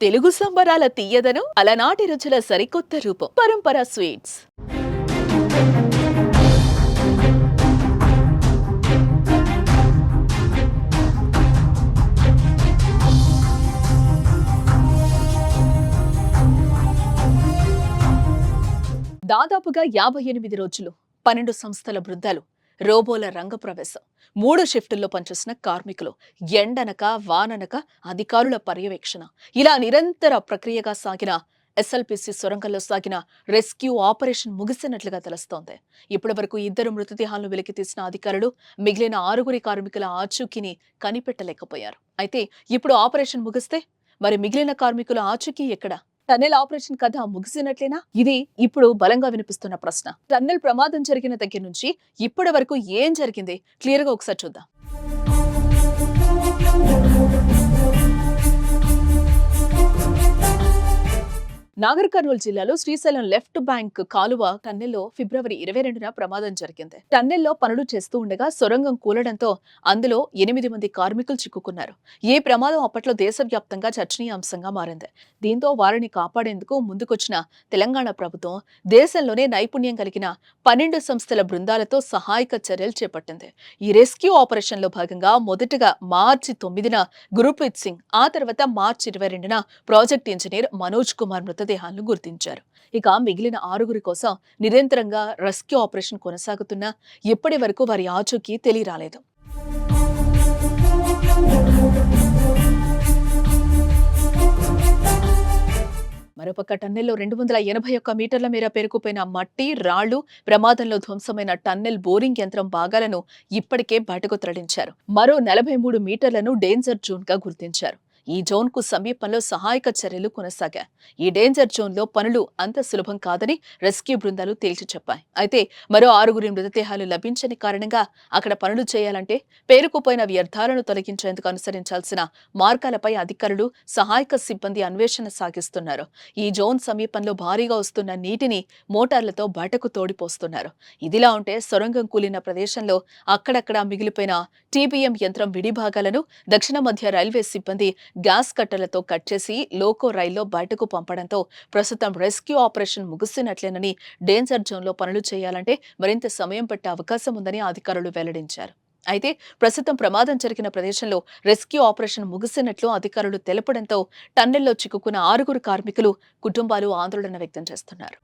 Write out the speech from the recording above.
తెలుగు సంబరాల తీయదనం అలనాటి రుచుల సరికొత్త రూపం పరంపర స్వీట్స్. దాదాపుగా 58 రోజులు 12 సంస్థల బృందాలు, రోబోల రంగప్రవేశం, 3 షిఫ్టుల్లో పనిచేసిన కార్మికులు, ఎండనక వాననక అధికారుల పర్యవేక్షణ, ఇలా నిరంతర ప్రక్రియగా సాగిన ఎస్ఎల్పిసి సొరంగంలో సాగిన రెస్క్యూ ఆపరేషన్ ముగిసినట్లుగా తెలుస్తోంది. ఇప్పటి వరకు 2 మృతదేహాలను వెలికితీసిన అధికారులు మిగిలిన 6 కార్మికుల ఆచూకీని కనిపెట్టలేకపోయారు. అయితే ఇప్పుడు ఆపరేషన్ ముగిస్తే మరి మిగిలిన కార్మికుల ఆచూకీ ఎక్కడ? టన్నెల్ ఆపరేషన్ కథ ముగిసినట్లేనా? ఇది ఇప్పుడు బలంగా వినిపిస్తున్న ప్రశ్న. టన్నెల్ ప్రమాదం జరిగిన దగ్గర నుంచి ఇప్పటి వరకు ఏం జరిగింది క్లియర్ గా ఒకసారి చూద్దాం. నాగర్ కర్నూలు జిల్లాలో శ్రీశైలం లెఫ్ట్ బ్యాంక్ కాలువ టన్నెల్లో ఫిబ్రవరి 22న ప్రమాదం జరిగింది. టన్నెల్లో పనులు చేస్తూ ఉండగా సొరంగం కూలడంతో అందులో 8 మంది కార్మికులు చిక్కుకున్నారు. ఈ ప్రమాదం అప్పట్లో దేశవ్యాప్తంగా చర్చనీయాంశంగా మారింది. దీంతో వారిని కాపాడేందుకు ముందుకొచ్చిన తెలంగాణ ప్రభుత్వం దేశంలోనే నైపుణ్యం కలిగిన 12 సంస్థల బృందాలతో సహాయక చర్యలు చేపట్టింది. ఈ రెస్క్యూ ఆపరేషన్ లో భాగంగా మొదటగా మార్చి 9న గురుప్రీత్ సింగ్, ఆ తర్వాత మార్చి 22న ప్రాజెక్ట్ ఇంజనీర్ మనోజ్ కుమార్ మృతదేహాలను గుర్తించారు. ఇక మిగిలిన 6 కోసం నిరంతరంగా రెస్క్యూ ఆపరేషన్ కొనసాగుతున్నా ఇప్పటి వరకు వారి ఆచూకీ తెలియరాలేదు. మరోపక్క టన్నెల్లో 281 మీటర్ల మేర పేరుకుపోయిన మట్టి, రాళ్లు, ప్రమాదంలో ధ్వంసమైన టన్నెల్ బోరింగ్ యంత్రం భాగాలను ఇప్పటికే బయటకు తరలించారు. మరో 43 మీటర్లను డేంజర్ జోన్ గా గుర్తించారు. ఈ జోన్ కు సమీపంలో సహాయక చర్యలు కొనసాగాయి. ఈ డేంజర్ జోన్ లో పనులు అంత సులభం కాదని రెస్క్యూ బృందాలు తేల్చి చెప్పాయి. అయితే మరో 6 మృతదేహాలు లభించని కారణంగా అక్కడ పనులు చేయాలంటే పేరుకుపోయిన వ్యర్థాలను తొలగించేందుకు అనుసరించాల్సిన మార్గాలపై అధికారులు, సహాయక సిబ్బంది అన్వేషణ సాగిస్తున్నారు. ఈ జోన్ సమీపంలో భారీగా వస్తున్న నీటిని మోటార్లతో బయటకు తోడిపోస్తున్నారు. ఇదిలా ఉంటే సొరంగం కూలిన ప్రదేశంలో అక్కడక్కడా మిగిలిపోయిన టీబీఎం యంత్రం విడిభాగాలను దక్షిణ మధ్య రైల్వే సిబ్బంది గ్యాస్ కట్టలతో కట్ చేసి లోకో రైల్లో బయటకు పంపడంతో ప్రస్తుతం రెస్క్యూ ఆపరేషన్ ముగిసినట్లేనని, డేంజర్ జోన్లో పనులు చేయాలంటే మరింత సమయం పట్టే అవకాశం ఉందని అధికారులు వెల్లడించారు. అయితే ప్రస్తుతం ప్రమాదం జరిగిన ప్రదేశంలో రెస్క్యూ ఆపరేషన్ ముగిసినట్లు అధికారులు తెలపడంతో టన్నెల్లో చిక్కుకున్న 6 కార్మికులు కుటుంబాలు ఆందోళన వ్యక్తం చేస్తున్నారు.